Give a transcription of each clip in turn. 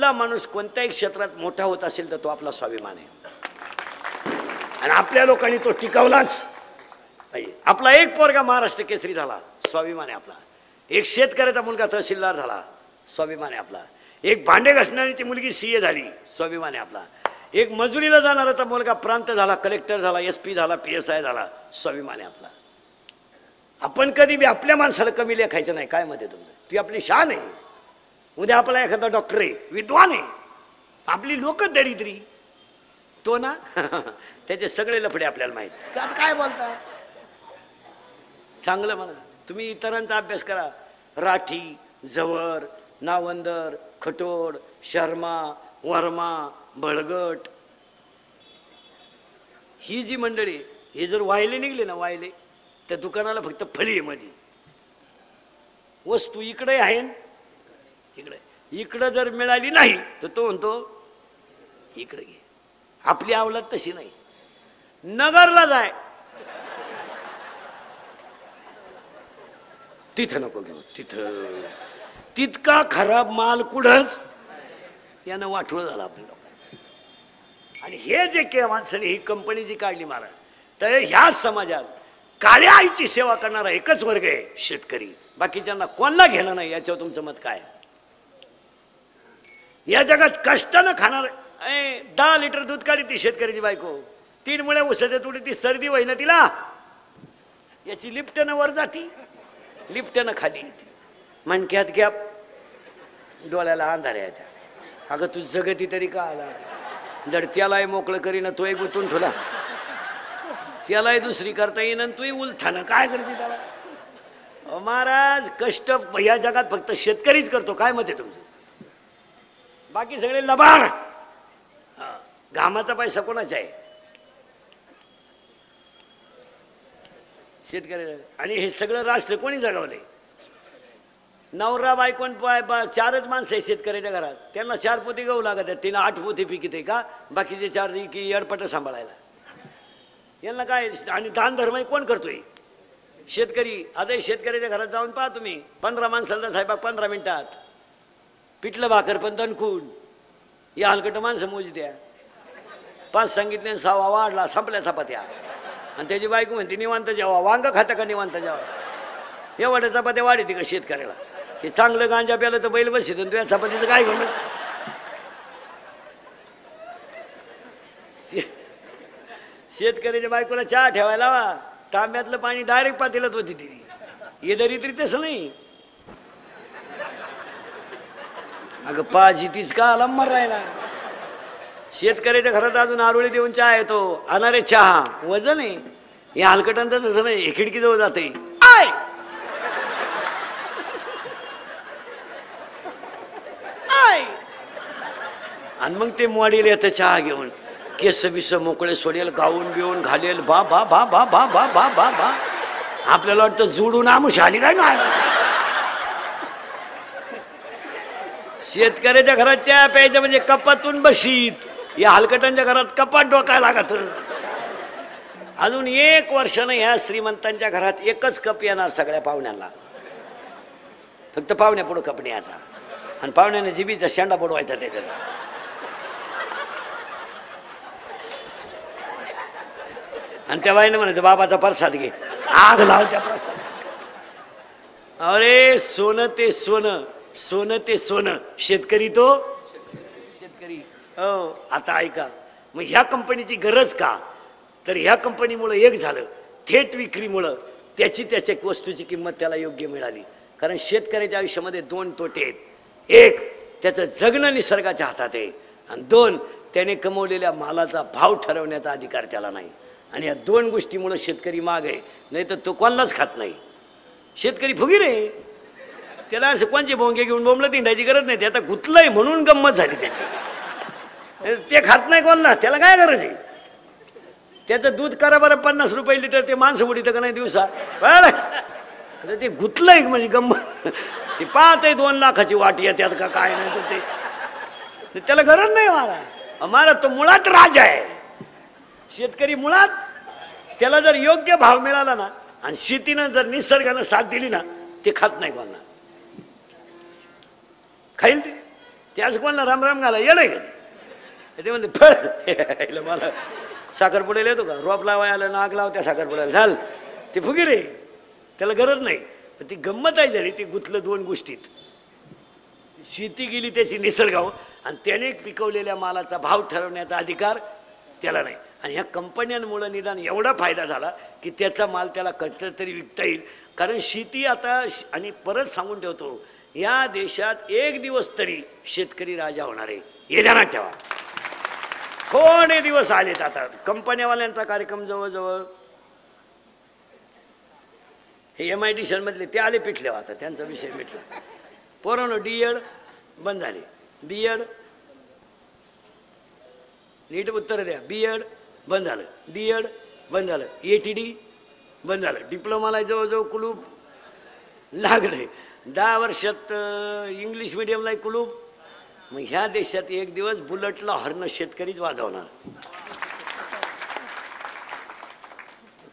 आपला माणूस कोणत्याही क्षेत्रात मोठा होत असेल तर तो आपला स्वाभिमान आहे आणि आपल्या लोकांनी तो टिकवलाच पाहिजे. आपला एक पोरगा महाराष्ट्र केसरी झाला, स्वाभिमान आहे आपला. एक शेतकऱ्याचा मुलगा तहसीलदार झाला, स्वाभिमान आहे आपला. एक भांडे घासणारीची मुलगी सीए झाली, स्वाभिमान आहे आपला. एक मजुरीला जाणाराचा मुलगा प्रांत झाला, कलेक्टर झाला, एसपी झाला, PSI झाला, स्वाभिमान आहे आपला. आपण कधी बी आपल्या माणसाला कमी लेखायचं नाही. काय मत आहे तुमचं? ती आपली शान आहे. उद्या आपला एखादा डॉक्टर आहे, विद्वान आहे, आपली लोक दरिद्री, तो ना त्याचे सगळे लफडे आपल्याला माहीत. आता काय बोलता? चांगलं म्हणा. तुम्ही इतरांचा अभ्यास करा. राठी, जवर, नावंदर, खटोड, शर्मा, वर्मा, बळगट, ही जी मंडळी, हे जर वाहिले निघले ना, वाहिले, त्या दुकानाला फक्त फळी आहे मध्ये. वस्तू इकडे आहे, इकडे इकडं जर मिळाली नाही तर तो म्हणतो इकडे घे. आपली अवलाद तशी नाही. नगरला जाय, तिथं नको घेऊ, तिथं तितका खराब माल कुठंच. यानं वाटोळं झालं आपल्या लोकांना. आणि हे जे के माणसाने ही कंपनी जी काढली महाराज, तर ह्याच समाजात काळ्या आईची सेवा करणारा एकच वर्ग आहे, शेतकरी. बाकीच्यांना कोणाला घेणं नाही. याच्यावर तुमचं मत काय? या जगात कष्टानं खाणार 10 लिटर दूध काढी ती शेतकऱ्याची बायको, 3 मुळे उसाच्या तुडी, ती सर्दी होईना तिला, याची लिफ्टनं वर जाती, लिफ्टनं खाली येते, मणक्यात गॅप, डोळ्याला अंधाऱ्या येत्या. अगं तू जगती तरी का आला? जर त्यालाही मोकळं करीन तोही गुंतून ठेवला, त्यालाही दुसरी करता येईन आणि तूही उलथानं काय करते त्याला? महाराज कष्ट या जगात फक्त शेतकरीच करतो. काय मत आहे तुमचं? बाकी सगळे लबाड. घामाचा पैसा कोणाचा आहे? शेतकरी. आणि हे सगळं राष्ट्र कोणी जगवलंय? नवरा बायकोन 4च माणसं आहे शेतकऱ्याच्या घरात. त्यांना 4 पोती गहू लागत आहेत, तिनं 8 पोती पिकित आहे का? बाकीचे 4 की एडपट सांभाळायला यांना काय? आणि दान धर्म कोण करतोय? शेतकरी. आता शेतकऱ्याच्या घरात जाऊन पहा तुम्ही, 15 माणसाला साहेब 15 मिनिटात पिठलं भाकर पण दणकून. या हलकट माणसं मोजी द्या. 5 सांगितले 6 वाढला, संपल्या चपात्या. आणि त्याची बायको म्हणते निवांत जेवा. वांग खाता का निवांत जेवा? एवढ्या चपात्या वाढते का शेतकऱ्याला? ते चांगलं गांजा प्यालं तर बैल बसत, तुझ्या चपातीचं काय घेऊन? शेतकऱ्याच्या बायकोला चहा ठेवायला लावा, तांब्यातलं पाणी डायरेक्ट पातेल्यात होती ती. हे दरी तरी तसं नाही. अगं पाजी तीच का आलंबर राहिला. शेतकऱ्याच्या घरात अजून आरोळी देऊन चहा येतो. अनारे चहा वजन आहे. हे हलकटांत तसं नाही. हे खिडकीजवळ जाते आय आय, आणि मग ते मॉडेल येतं चहा घेऊन, केस बिस मोकळे सोडेल, गाऊन बिवून घालेल. बा बा बा बा बा बा बा बा बा. आपल्याला वाटतं जुडून आमुष आली काय ना. शेतकऱ्याच्या घरात चहा प्यायचं म्हणजे कपातून बशीत. या हलकटांच्या घरात कपात डोकायला लागत. अजून 1 वर्षानं ह्या श्रीमंतांच्या घरात एकच कप येणार सगळ्या पाहुण्यांना. फक्त पाहुण्या पुढं कप न्यायचा आणि पाहुण्याने जिबीचा शेंडा बुडवायचा त्याच्यात. आणि त्या बाईनं म्हणायचं बाबाचा प्रसाद घे. आग लाव त्या प्रसाद. अरे सोनं ते सोनं, सोनं ते सोनं, शेतकरी तो शेतकरी. हो. आता ऐका, मग ह्या कंपनीची गरज का? तर ह्या कंपनीमुळं एक झालं, थेट विक्रीमुळं त्याच्या वस्तूची किंमत त्याला योग्य मिळाली. कारण शेतकऱ्याच्या आयुष्यामध्ये 2 तोटे आहेत. एक, त्याचं जगणं निसर्गाच्या हातात आहे, आणि 2, त्याने कमवलेल्या मालाचा भाव ठरवण्याचा अधिकार त्याला नाही. आणि या 2 गोष्टीमुळं शेतकरी माग आहे. नाही तर तो कोणालाच खात नाही. शेतकरी फुगीर आहे. त्याला असं कोणचे भोंगे घेऊन बोंबलं तिंडायची गरज नाही. ते आता गुतलंय म्हणून गंमत झाली त्याची. ते खात नाही कोणाला, त्याला काय गरज आहे? त्याचं दूध करा बरं 50 रुपये लिटर, ते माणसं उडीत का नाही दिवसा? बरं ते गुतलंय म्हणजे गंमत. ते पाहत आहे 2 लाखाची वाटी येतात का काय नाही, तर ते त्याला गरज नाही. मला तो मुळात राजा आहे. शेतकरी मुळात त्याला जर योग्य भाव मिळाला ना, आणि शेतीनं जर निसर्गानं साथ दिली ना, ते खात नाही कोणाला. खाईल ते. त्याच कोणाला रामराम घाला येणं का ते म्हणते फळ मला साखरपुड्याला येतो का रोप लावाय आलं नाग लाव त्या साखरपुड्याला झाल ते फुगी रे त्याला गरज नाही. पण ती गंमत आहे झाली ती गुंतलं दोन गोष्टीत. शेती गेली त्याची निसर्गाव आणि त्याने पिकवलेल्या मालाचा भाव ठरवण्याचा अधिकार त्याला नाही. आणि ह्या कंपन्यांमुळे निदान एवढा फायदा झाला की त्याचा माल त्याला कधीतरी तरी विकता येईल. कारण शेती आता आणि परत सांगून ठेवतो या देशात एक दिवस तरी शेतकरी राजा होणार आहे हे ध्यानात ठेवा. थोडे दिवस आलेत आता कंपन्यावाल्यांचा कार्यक्रम जवळजवळ हे MIT मधले ते आले पिठले आता त्यांचा विषय मिटला. पोरांनो D.Ed बंद झाले. B.Ed नीट उत्तर द्या. B.Ed बंद झालं. D.Ed बंद झालं. ATD बंद झालं. डिप्लोमाला जवळजवळ कुलूप लागले. 10 वर्षात इंग्लिश मिडियमला कुलूप. मग ह्या देशात एक दिवस बुलेटला हॉर्न शेतकरीच वाजवणार.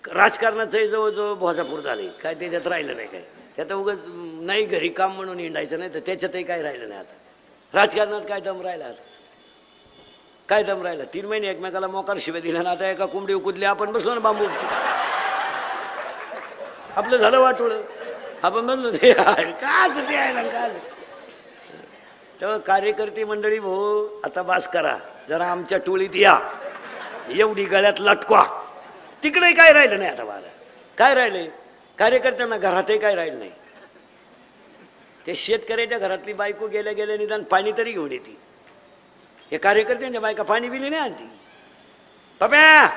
राजकारणाचंही जवळजवळ भोजापूर झाले काय त्याच्यात राहिलं नाही काय. त्यात उगाच नाही घरी काम म्हणून हिंडायचं नाही तर त्याच्यातही काय राहिलं नाही. आता राजकारणात काय दम राहिला आता काय दम राहिला. 3 महिने एकमेकाला मोकार शिव्या दिल्या ना आता एका कोंबडी उकुदली आपण बसलो ना बांबू आपलं झालं वाटोळं आपण म्हणलो ते काच ते आहे ना काच. तेव्हा कार्यकर्ते मंडळी भाऊ आता बास करा जरा आमच्या टोळीत या एवढी गळ्यात लटकवा. तिकडे काय राहिलं नाही आता मला काय राहिले कार्यकर्त्यांना घरातही काय राहिलं नाही. ते शेतकऱ्याच्या घरातली बायको गेल्या गेल्या निदान पाणी तरी घेऊन येते. हे कार्यकर्त्यांच्या बायका पाणी बिली नाही आणती. पप्या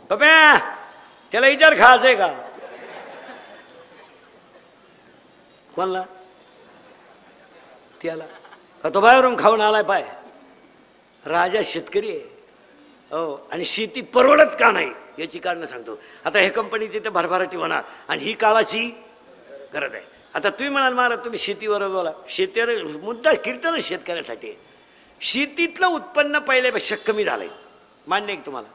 पप्या त्याला विचार खायचंय का कोणला त्याला का तो बाहेरून खाऊन आलाय पाय. राजा शेतकरी आहे हो. आणि शेती परवडत का नाही याची कारणं सांगतो. आता हे कंपनीची तर भरभराटी होणार आणि ही काळाची गरज आहे. आता तुम्ही म्हणाल महाराज तुम्ही शेतीवर बोला. शेतीवर मुद्दा कीर्तन शेतकऱ्यासाठी शेतीतलं उत्पन्न पहिल्यापेक्षा कमी झालंय मान्य आहे तुम्हाला.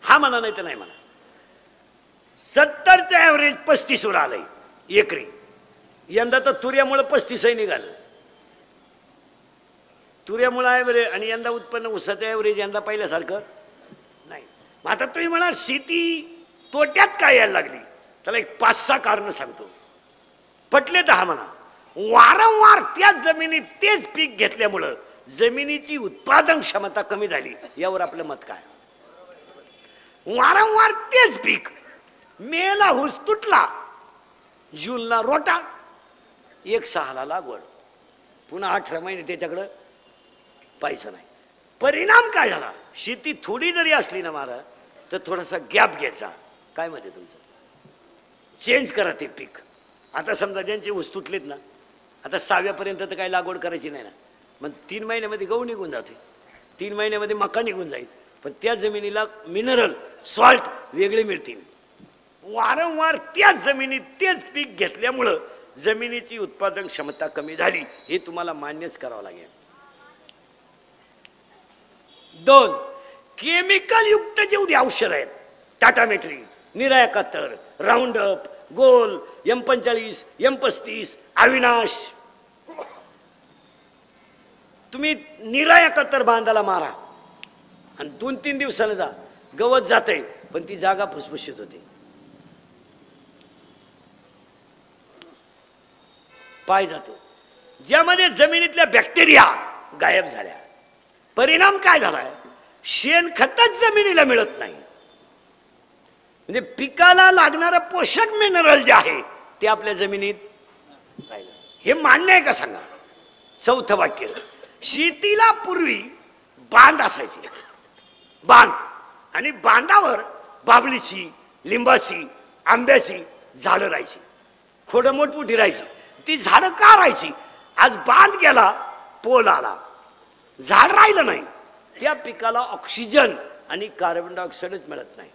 हा म्हणा नाही तर नाही म्हणा. 70चं ॲव्हरेज 35वर आलंय एकरी. यंदा तर तुऱ्यामुळं 35 निघालं. तुऱ्यामुळं ॲव्हरेज आणि यंदा उत्पन्न उसाचं ॲव्हरेज यंदा पहिल्यासारखं नाही. मग आता तुम्ही म्हणा शेती तोट्यात काय यायला लागली त्याला एक 5-6 कारणं सांगतो. पटले 10 म्हणा. वारंवार त्याच जमिनीत तेच पीक घेतल्यामुळं जमिनीची उत्पादन क्षमता कमी झाली यावर आपलं मत काय. वारंवार तेच पीक मेला हुस तुटला जूनला रोटा 1/6 लागवड पुन्हा 18 महिने त्याच्याकडं पैसा नाही. परिणाम काय झाला शेती थोडी जरी असली ना महाराज तर थोडासा गॅप घ्यायचा. काय मध्ये तुमचं चेंज करा ते पीक. आता समजा ज्यांचे ऊस तुटलेत ना आता 6व्यापर्यंत तर काही लागवड करायची नाही ना. मग 3 महिन्यामध्ये गहू निघून जाते 3 महिन्यामध्ये मका निघून जाईल. पण त्या जमिनीला मिनरल सॉल्ट वेगळे मिळतील. वारंवार त्याच जमिनीत तेच पीक घेतल्यामुळं जमिनीची उत्पादन क्षमता कमी झाली हे तुम्हाला मान्यच करावं लागेल. 2 केमिकल युक्त जेवढी औषध आहेत टाटामेट्री निरा 71 राऊंडअप गोल M45 M35 अविनाश तुम्ही निरा 71 बांधाला मारा आणि 2-3 दिवसानं जा गवत जाते पण ती जागा फुसफुशीत होते. पाय जातो ज्यामध्ये जमिनीतल्या बॅक्टेरिया गायब झाल्या. परिणाम काय झालाय शेणखतच जमिनीला मिळत नाही. म्हणजे पिकाला लागणारं पोषक मिनरल जे आहे ते आपल्या जमिनीत राहिलं. हे मान्य आहे का सांगा. 4थं वाक्य शेतीला पूर्वी बांध असायचे बांध आणि बांधावर बाबळीची लिंबाची आंब्याची झाडं राहायची खोडं मोठमोठी राहायची. ती झाडं का राहायची. आज बांध गेला पोल आला झाड राहिलं नाही. त्या पिकाला ऑक्सिजन आणि कार्बन डायऑक्साईडच मिळत नाही.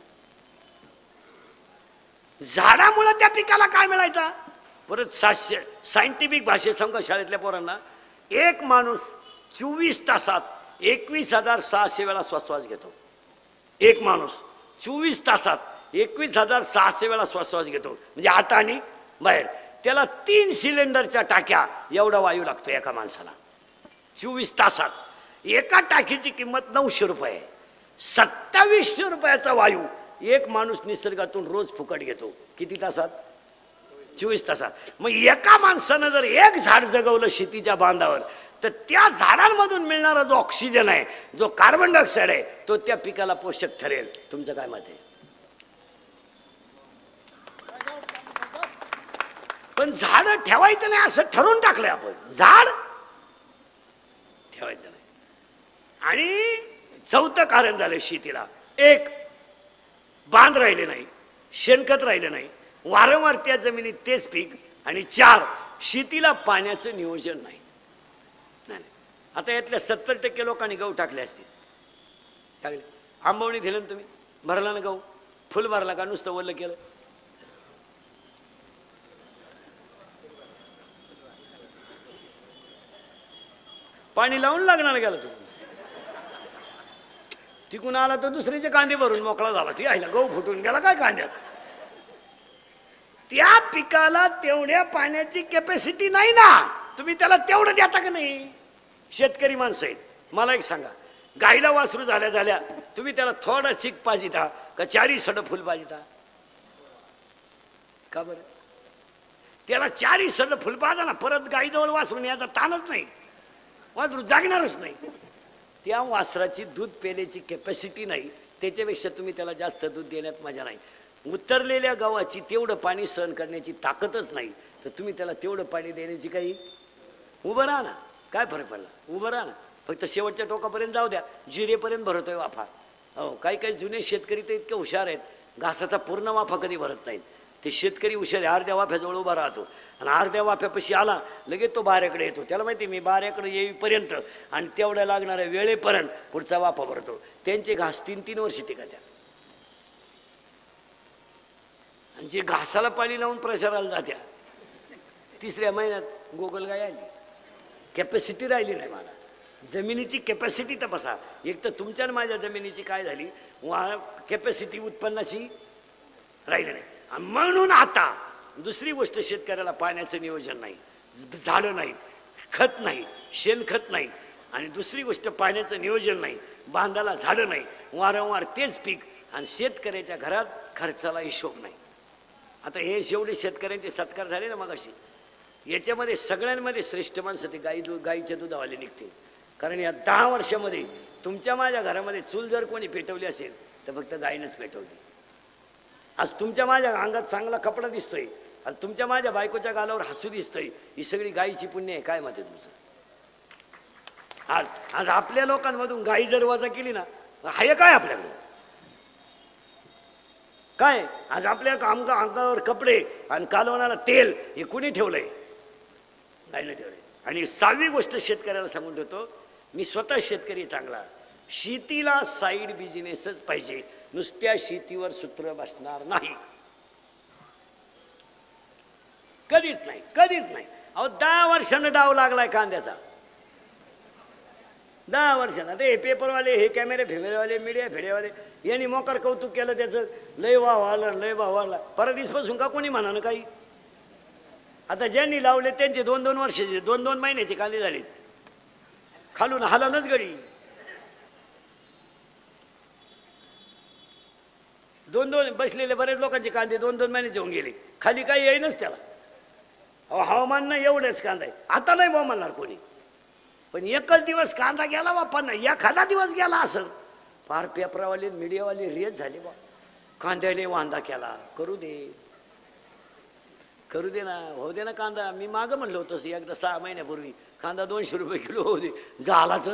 झाडामुळे त्या पिकाला काय मिळायचा. परत सायंटिफिक भाषेत सांगा शाळेतल्या पोरांना एक माणूस 24 तासात 21,600 वेळा श्वास घेतो. एक माणूस 24 तासात 21,600 वेळा श्वास घेतो म्हणजे आता आणि बाहेर. त्याला 3 सिलेंडरच्या टाक्या एवढा वायू लागतो एका माणसाला 24 तासात. एका टाकीची किंमत 900 रुपये आहे. 2700 रुपयाचा वायू एक माणूस निसर्गातून रोज फुकट घेतो. किती तासात? 24 तासात. मग एका माणसानं जर एक झाड जगवलं शेतीच्या बांधावर तर त्या झाडांमधून मिळणारा जो ऑक्सिजन आहे, जो कार्बन डायऑक्साईड आहे, तो त्या पिकाला पोषक ठरेल. तुमचं काय मत आहे? पण झाड ठेवायचं नाही असं ठरवून टाकलंय आपण. झाड ठेवायचं नाही. आणि 4थं कारण झालं शेतीला. 1 बांध राहिले नाही, शेणखत राहिलं नाही, वारंवार त्या जमिनीत तेच पीक. आणि 4 शेतीला पाण्याचं नियोजन नाही. आता यातल्या 70% लोकांनी गहू टाकले असतील. टाकले. आंबवणी दिलं ना तुम्ही, भरला ना गहू, फुल भरला का नुसतं ओलं केलं? पाणी लावून लागणार गेला तू. तिकून आला तर दुसरीचे कांदे भरून मोकळा झाला. ती आईला गहू फुटून गेला काय कांद्यात? त्या पिकाला तेवढ्या पाण्याची कॅपॅसिटी नाही ना. तुम्ही त्याला तेवढं देता का नाही? शेतकरी माणसं आहेत. मला एक सांगा, गाईला वासरू झाल्या झाल्या तुम्ही त्याला थोडा चिक पाजिता का 4 सड फुल पाजिता? का बरं? त्याला 4 सड फुल पाजा ना, परत गाईजवळ वासरून याचा ताणच नाही, वासरू जागणारच नाही. त्या वासराची दूध पेण्याची कॅपॅसिटी नाही, त्याच्यापेक्षा तुम्ही त्याला जास्त दूध देण्यात मजा नाही. उतरलेल्या गावाची तेवढं पाणी सहन करण्याची ताकदच नाही, तर तुम्ही त्याला तेवढं पाणी देण्याची काही. उभं राहा ना, काय फरक पडला? उभं राहा ना, फक्त शेवटच्या टोकापर्यंत जाऊ द्या. जिरेपर्यंत भरतोय वाफा. हो, काही काही जुने शेतकरी तर इतके हुशार आहेत, घासाचा पूर्ण वाफा कधी भरत नाहीत. ते शेतकरी हुशार आहे, अर्ध्या वाफ्याजवळ उभा राहतो आणि अर्ध्या वाफ्यापाशी आला लगेच तो बाऱ्याकडे येतो. त्याला माहिती मी बाऱ्याकडे येईपर्यंत आणि तेवढ्या लागणाऱ्या वेळेपर्यंत पुढचा वाफा भरतो. त्यांचे घास 3-3 वर्ष टिकत्या. आणि जे घासाला पाणी लावून प्रचाराला जात्या 3ऱ्या महिन्यात गोगलगाय आली. कॅपॅसिटी राहिली नाही. मला जमिनीची कॅपॅसिटी तपासा. एक तर तुमच्या माझ्या जमिनीची काय झाली, कॅपॅसिटी उत्पन्नाची राहिली नाही. म्हणून आता दुसरी गोष्ट, शेतकऱ्याला पाण्याचं नियोजन नाही, झाडं नाहीत, खत नाही, शेणखत नाही. आणि दुसरी गोष्ट पाण्याचं नियोजन नाही, बांधाला झाडं नाही, वारंवार तेच पीक. आणि शेतकऱ्याच्या घरात खर्चाला हिशोब नाही. आता हे जेवढे शेतकऱ्यांचे सत्कार झाले ना मगाशी, याच्यामध्ये सगळ्यांमध्ये श्रेष्ठ माणसं ते गाईच्या दुधावाले निघतील. कारण या 10 वर्षामध्ये तुमच्या माझ्या घरामध्ये चूल जर कोणी पेटवली असेल तर फक्त गायीनंच पेटवली. आज तुमच्या माझ्या अंगात चांगला कपडा दिसतोय आणि तुमच्या माझ्या बायकोच्या गालावर हसू दिसतंय, ही सगळी गायीची पुण्य आहे. काय मत आहे तुमचं? आज आपल्या लोकांमधून गायी जर वजा केली ना, आहे काय आपल्याकडे? काय आज आपल्या अंगावर कपडे आणि कालवणाला तेल हे कुणी ठेवलंय? गायीने ठेवलंय. आणि 6वी गोष्ट शेतकऱ्याला सांगून ठेवतो, मी स्वतः शेतकरी चांगला. शेतीला साईड बिझनेसच पाहिजे, नुसत्या शेतीवर सूत्र बसणार नाही. कधीच नाही, कधीच नाही. अहो 10 वर्षानं डाव लागलाय कांद्याचा. 10 वर्षानं. ते पेपरवाले, हे कॅमेरे फेमेरेवाले, मीडिया फेड्यावाले यांनी मोकार कौतुक केलं त्याचं, लय वाव आलं, लय भाव आला. परत दिसपासून का कोणी म्हणा ना काही. आता ज्यांनी लावले त्यांचे 2-2 वर्षाचे, 2-2 महिन्याचे कांदे झालेत. खालून हालानच गडी. 2-2 बसलेले बरेच लोकांचे कांदे 2-2 महिन्याचे होऊन गेले. खाली काही येईनच त्याला. अहो हवामान नाही एवढंच कांदा आहे. आता नाही बा म्हणणार कोणी, पण एकच दिवस कांदा गेला बाप्पा, नाही एखादा दिवस गेला असं. फार पेपरावाले मीडियावाले रेज झाले बा. कांद्याने वांदा केला, करू दे, करू दे ना, होऊ दे ना कांदा. मी मागं म्हणलं होतं एकदा 6 महिन्यापूर्वी, कांदा 200 रुपये किलो होऊ दे. झालाच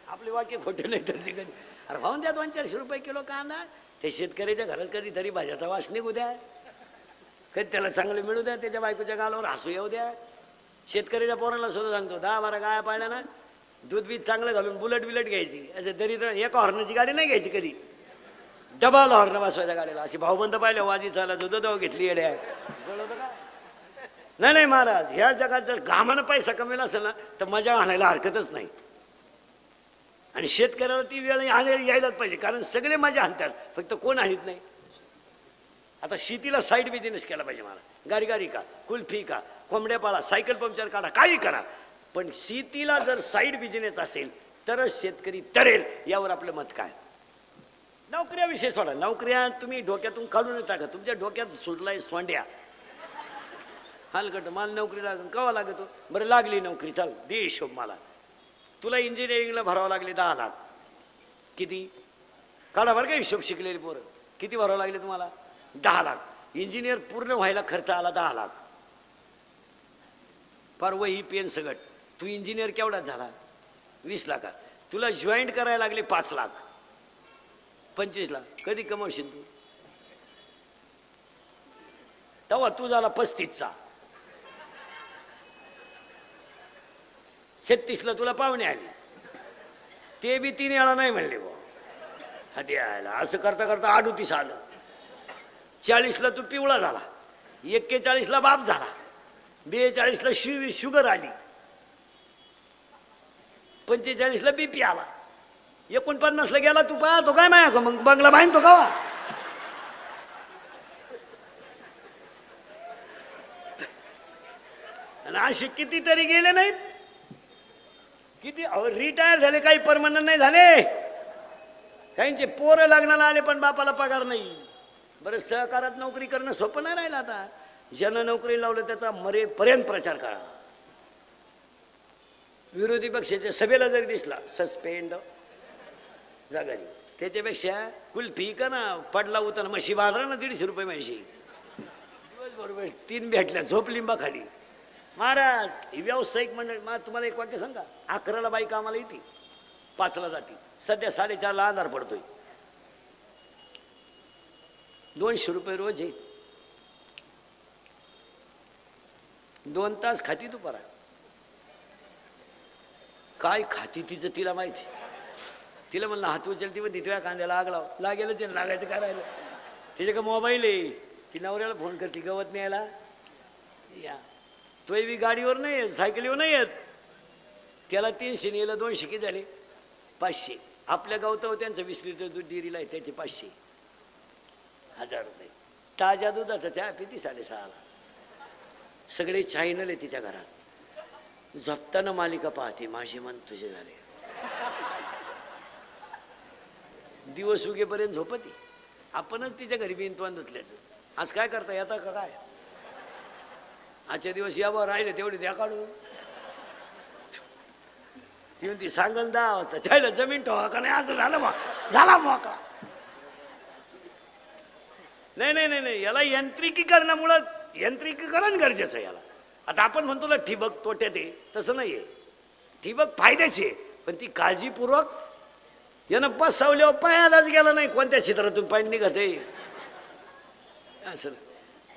आपले वाक्य खोटे नाही तर. कधी अरे भाऊन द्या 200-400 रुपये किलो कांदा. ते शेतकऱ्याच्या घरात कधीतरी भाज्याचा वास निघू द्या, कधी त्याला चांगलं मिळू द्या, त्याच्या बायकोच्या गालावर हसू येऊ द्या. शेतकऱ्याच्या पोरांना सुद्धा सांगतो, 10-12 गाया पाळल्या ना, दूध बीज चांगलं घालून बुलेट घ्यायची. असं दरिद्र एका हॉर्नची गाडी नाही घ्यायची कधी, डबल हॉर्न बसवायच्या गाडीला. अशी भाऊबंद पाहिलं वाजी चाला दुध घेतली येड्या. नाही नाही महाराज, ह्या जगात जर घामानं पैसा कमेला असेल ना तर मजा आणायला हरकतच नाही. आणि शेतकऱ्याला ती वेळ यायलाच पाहिजे, कारण सगळे मजा आणतात, फक्त कोण आणत नाही. आता शेतीला साईड बिझनेस केला पाहिजे. मला गारी गारी का, कुल्फी का, कोंबड्या पाळा, सायकल पंक्चर काढा, काही करा, पण शेतीला जर साईड बिझनेस असेल तरच शेतकरी तरेल. यावर आपलं मत काय? नोकऱ्याविषयी सोडा, नोकऱ्या तुम्ही डोक्यातून काढून टाका. तुमच्या डोक्यात सुटलाय सोंड्या हलकट. मला नोकरी लागेल, कवा लागतो? बरं लागली नोकरी, चाल दे हिशोब मला. तुला इंजिनिअरिंगला भरावं लागले 10 लाख. किती काढा बरं का हिशोब, शिकलेली पोरं. किती भरावं लागले तुम्हाला? 10 लाख. इंजिनियर पूर्ण व्हायला खर्च आला 10 लाख. फार वही पेन सगट. तू इंजिनियर केवढा झाला? 20 लाखात. तुला जॉईंट करायला लागले 5 लाख, 25 लाख. कधी कमवशील तू? तेव्हा तू झाला 35चा. 36ला तुला पाहुणे आले, ते बी 3 वेळा नाही म्हणले बा. हाती आयला असं करता करता 38 आलं. 40ला तू पिवळा झाला, 41ला बाप झाला, 42ला शुगर आली, 45ला बीपी आला, 49ला गेला. तू पाहतो काय माया मग बंगला बांधतो का? आणि असे कितीतरी गेले नाहीत? किती रिटायर झाले, काही परमनंट नाही झाले. काहींचे पोरं लग्नाला आले पण बापाला पगार नाही. बरं, सहकारात नोकरी करणं सोपं नाही राहिलं आता. ज्यानं नोकरी लावलं त्याचा मरेपर्यंत प्रचार करा. विरोधी पक्षाच्या सभेला जरी दिसला सस्पेंड जागारी. त्याच्यापेक्षा कुल्फी का ना, पडला उतर म्हशी बांधला ना 150 रुपये म्हशी. दिवसभर 3 भेटल्या, झोप लिंबा खाली. महाराज ही व्यावसायिक मंडळ. मला तुम्हाला एक वाक्य सांगा, 11ला बाई कामाला येते, 5ला जाते. सध्या 4:30ला अंधार पडतोय. 200 रुपये रोज आहे. 2 तास खाती तू परा. काय खाती तिचं तिला माहिती. तिला म्हणलं हात उचलती पण तिथल्या कांद्याला आग लाव. लागेल ते लागायचं काय राहिलं. तिच्या का मोबाईल आहे, ती नवऱ्याला फोन करते गवत न्यायला या. तोही बी गाडीवर नाही येत, सायकलीवर नाही येत. त्याला 300 याला 200 किती झाले? 500. आपल्या गावतावर त्यांचं 20 लिटर दूध डेअरीला आहे, त्याचे 500. 1000 रुपये. ताज्या दुधाचा चहा पिती 6:30ला. सगळे चॅनल आहे तिच्या घरात. झोपताना मालिका पाहते, माझे मन तुझे झाले. दिवस उगेपर्यंत झोपती. आपणच तिच्या घरी बिनतवान धुतल्याचं. आज काय करता येता का काय? आजच्या दिवस यावं राहिले तेवढे द्या काढून. ती म्हणती सांगल 10 वाजता चायला जमीन ठेवा का नाही. असं झालं मग झाला मोकळा. नाही नाही नाही नाही, याला यांत्रिकीकरणामुळं यांत्रिकीकरण गरजेचं आहे याला. आता आपण म्हणतो ना ठिबक तोट्यात आहे, तसं नाही आहे. ठिबक फायद्याची आहे, पण ती काळजीपूर्वक. यानं बसवल्यावर पायालाच गेला नाही कोणत्या क्षेत्रातून पाणी निघत आहे असं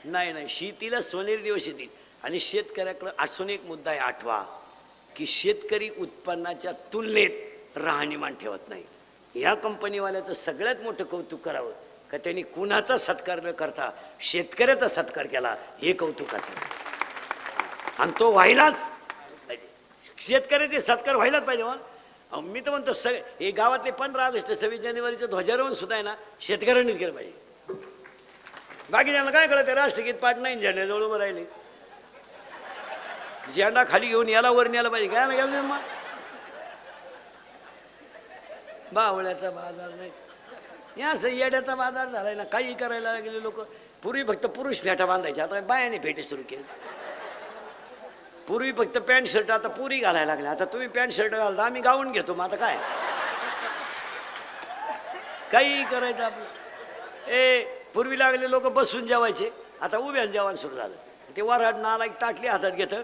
नाही. नाही, शेतीला सोनेरी दिवस येतील. आणि शेतकऱ्याकडं असून एक मुद्दा आहे 8वा, की शेतकरी उत्पन्नाच्या तुलनेत राहणीमान ठेवत नाही. या कंपनीवाल्याचं सगळ्यात मोठं कौतुक करावं का त्यांनी कुणाचा सत्कार न करता शेतकऱ्याचा सत्कार केला, हे कौतुकाचं. आणि तो व्हायलाच पाहिजे. शेतकऱ्याचे सत्कार व्हायलाच पाहिजे. मी तर म्हणतो हे गावातले 15 ऑगस्ट 26 जानेवारीचं ध्वजारोहण सुद्धा आहे ना शेतकऱ्यांनीच केलं पाहिजे. बाकीच्यांना काय कळत? राष्ट्रगीत पाठ नाही, झेंड्याजवळ उभं राहिले. झेंडा खाली घेऊन याला वर न्यायला पाहिजे. काय गेलं मग बावळ्याचा बाजार नाही, या येड्याचा बाजार झालाय ना. काही करायला लागले लोक. पूर्वी फक्त पुरुष फेटा बांधायचे, आता बायाने फेटे सुरू केले. पूर्वी फक्त पॅन्ट शर्ट, आता पुरी घालायला लागले. आता तुम्ही पॅन्ट शर्ट घालता, आम्ही गाऊन घेतो. मग आता काय काही करायचं आपलं. पूर्वी लागले लोक बसून जेवायचे, आता उभ्यान जेवण सुरू झालं. ते वराड नाला एक ताटली हातात घेतं,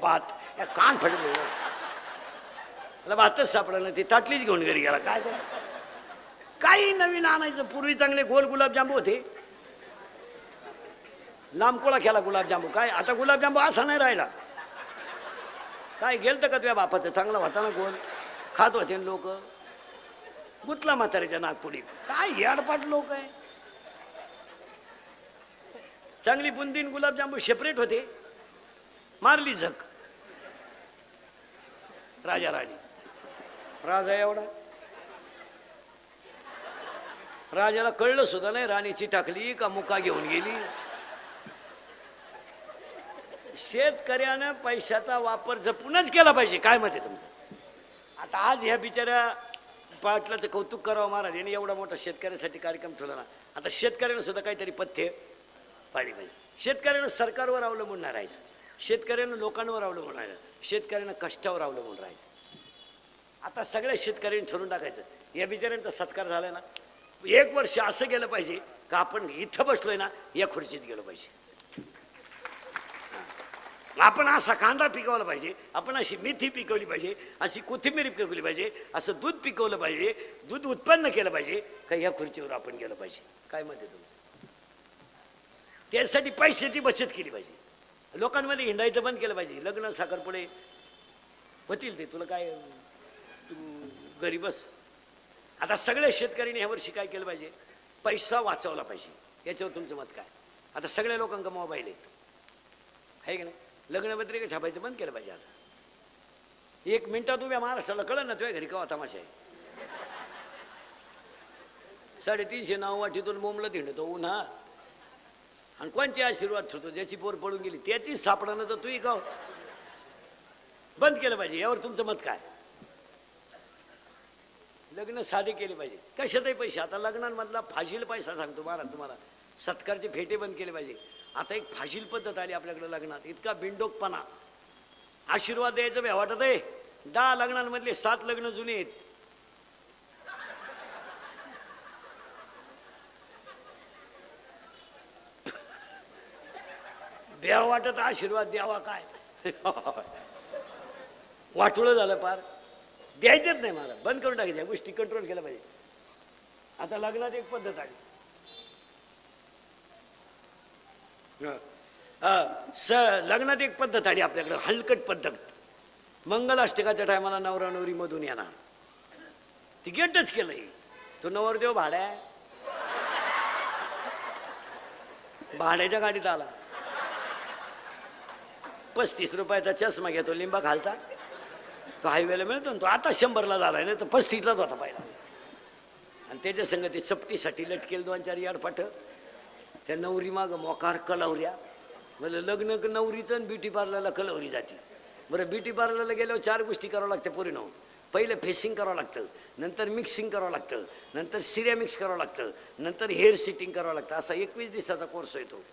भात कान फडले. मला भातच सापडलं नाही, ती ताटलीच घेऊन घरी गेला. काय काही नवीन आणायचं. पूर्वी चांगले गोल गुलाबजांबू होते, लांबकोळा केला गुलाबजांबू. काय आता गुलाबजांबू असा नाही राहिला. काय गेलं तर का तुझ्या बापाचं चांगला होता ना गोल, खात होते लोक. गुतला म्हाताऱ्याच्या नागपुडीत. काय याडपाट लोक आहे. चांगली बुंदीन गुलाबजांबू सेपरेट होते, मारली झक. राजा राणी. राजा एवढा, राजाला कळलं सुद्धा नाही राणीची टाकली का मुका घेऊन गेली. शेतकऱ्यानं पैशाचा वापर जपूनच केला पाहिजे. काय मत आहे तुमचं? आता आज ह्या बिचाऱ्या पाटलाचं कौतुक करावं महाराज, यांनी एवढा मोठा शेतकऱ्यासाठी कार्यक्रम ठेवला ना. आता शेतकऱ्यानं सुद्धा काहीतरी पथ्य पाळली पाहिजे. शेतकऱ्यानं सरकारवर अवलंबून नाही राहायचं, शेतकऱ्यानं लोकांवर अवलंबून राहायचं, शेतकऱ्यानं कष्टावर अवलंबून राहायचं. आता सगळ्या शेतकऱ्यांनी ठरवून टाकायचं, या बिचाऱ्यांचा सत्कार झाला ना, 1 वर्ष असं गेलं पाहिजे का आपण इथं बसलोय ना या खुर्चीत गेलो पाहिजे. आपण असा कांदा पिकवला पाहिजे, आपण अशी मेथी पिकवली पाहिजे, अशी कोथिंबीर पिकवली पाहिजे, असं दूध पिकवलं पाहिजे, दूध उत्पन्न केलं पाहिजे का ह्या खुर्चीवर आपण गेलं पाहिजे. काय मत आहे तुमचं? त्यासाठी पैशाची बचत केली पाहिजे, लोकांमध्ये हिंडायचं बंद केलं पाहिजे. लग्न साखरपुडे होतील ते, तुला काय, तू घरी बस. आता सगळ्या शेतकऱ्यांनी ह्या वर्षी काय केलं पाहिजे? पैसा वाचवला पाहिजे. याच्यावर तुमचं मत काय? आता सगळ्या लोकांका मोबाईल आहेत, आहे की नाही? लग्नपत्रिका छापायचं बंद केलं पाहिजे. आता 1 मिनिटात उभ्या महाराष्ट्राला कळलं ना तुझ्या घरी केव्हा तमाशा आहे. 350 नाव वाटीतून बोंबलं हिंडतो उन्हा, आणि कोणचे आशीर्वाद ठेवतो? ज्याची पोर पडून गेली त्याचीच सापडणं तर तूही गाव बंद केलं पाहिजे. यावर तुमचं मत काय? लग्न साधे केले पाहिजे, कशातही पैसे. आता लग्नांमधला फाशील पैसा सांगतो महाराज तुम्हाला, सत्कारचे फेटे बंद केले पाहिजे. आता एक फाशील पद्धत आली आपल्याकडे लग्नात, इतका बिंडोकपणा. आशीर्वाद द्यायचं बे वाटत आहे. 10 लग्नांमधले 7 लग्न जुने आहेत. द्यावा वाटत आशीर्वाद द्यावा काय वाटुळं झालं पार. द्यायचंच नाही मला, बंद करून टाकायच्या गोष्टी, कंट्रोल केलं पाहिजे. आता लग्नात एक पद्धत आली, लग्नात एक पद्धत आली आपल्याकडं, हलकट पद्धत. मंगलाष्टकाच्या टायमाला नवरा नवरी मधून येणार, ती गेटच केलंय. तो नवरदेव भाड्याच्या गाडीत आला, 35 रुपयाचा चष्मा घेतो लिंबा खालचा, तो हायवेला मिळतो ना, तो आता 100ला झालाय ना, तर 35लाच होता पहिला. आणि त्याच्या संग ते चपटीसाठी लटकेल 2-4 याडपाट. त्या नवरी माग मोकार कलवऱ्या. म्हणजे लग्न नवरीचं आणि ब्युटी पार्लरला कलवरी जाते. बरं, ब्युटी पार्लरला गेल्यावर 4 गोष्टी करावं लागत्या पोरीनं. पहिलं फेसिंग करावं लागतं, नंतर मिक्सिंग करावं लागतं, नंतर सिऱ्या मिक्स करावं लागतं, नंतर हेअर सेटिंग करावं लागतं. असा 21 दिवसाचा कोर्स येतो.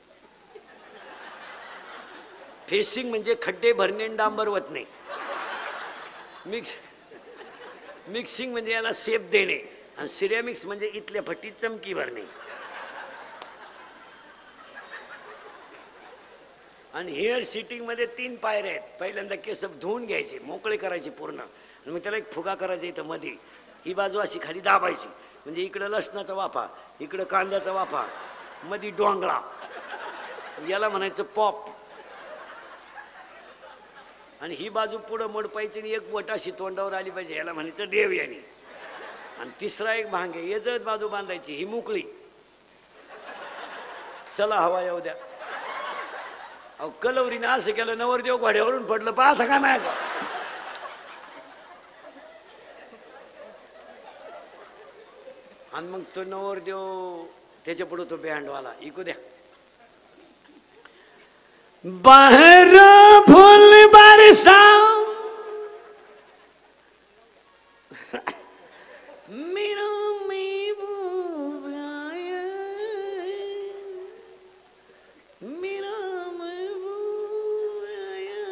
फेसिंग म्हणजे खड्डे भरणे आणि डांबर वतणे. मिक्सिंग म्हणजे याला सेप देणे, आणि सिरेमिक्स म्हणजे इथल्या फटीत चमकी भरणे. आणि हेअर सिटिंग मध्ये 3 पायऱ्या आहेत. पहिल्यांदा केस धुवून घ्यायचे, मोकळे करायचे पूर्ण, आणि मग त्याला एक फुगा करायचा इथं मध्ये. ही बाजू अशी खाली दाबायची, म्हणजे इकडं लसणाचा वाफा, इकडं कांद्याचा वाफा, मध्ये डोंगळा, याला म्हणायचं पॉप. आणि ही बाजू पुढं मोडपायची आणि एक बोट अशी तोंडावर आली पाहिजे, याला म्हणायचं देवयानी. आणि तिसरा एक भांग आहे, याच बाजू बांधायची, ही मोकळी. चला हवा येऊ द्या. अहो कलवरीने असं केलं, नवरदेव घोड्यावरून पडलं, पाहता काय माय. आणि मग तो नवरदेव त्याच्या पुढे तो बँडवाला इकू द्या. बाहेर फुल बरसाओ मेरा महबूब आया, मेरा महबूब आया.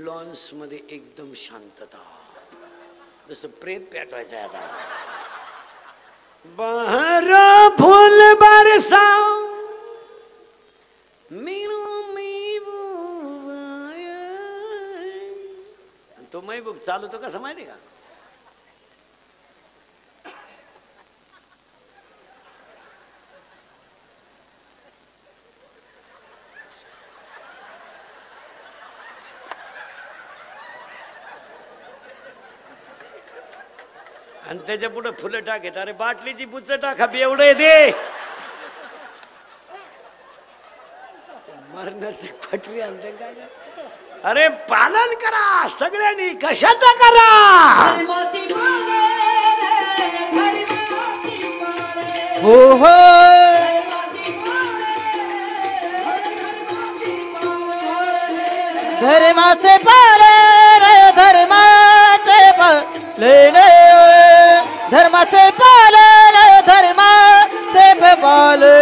लॉन्स मध्ये एकदम शांतता, जसं प्रेत पेटवायचं आहे आता. बाहेर फुल बरसाओ मेरा महबूब आया. तो महबूब चालू तो कसं माहिती का? आणि त्याच्या पुढे फुलं टाकेत. अरे बाटलीची बुच टाका, बेवडे दे. मरणाची फाटली आणते काय? अरे पालन करा सगळ्यांनी, कशाचा करा. हो हो धर्माचे पालन धर्माचे पालन धर्माचे पालन धर्माचे पालन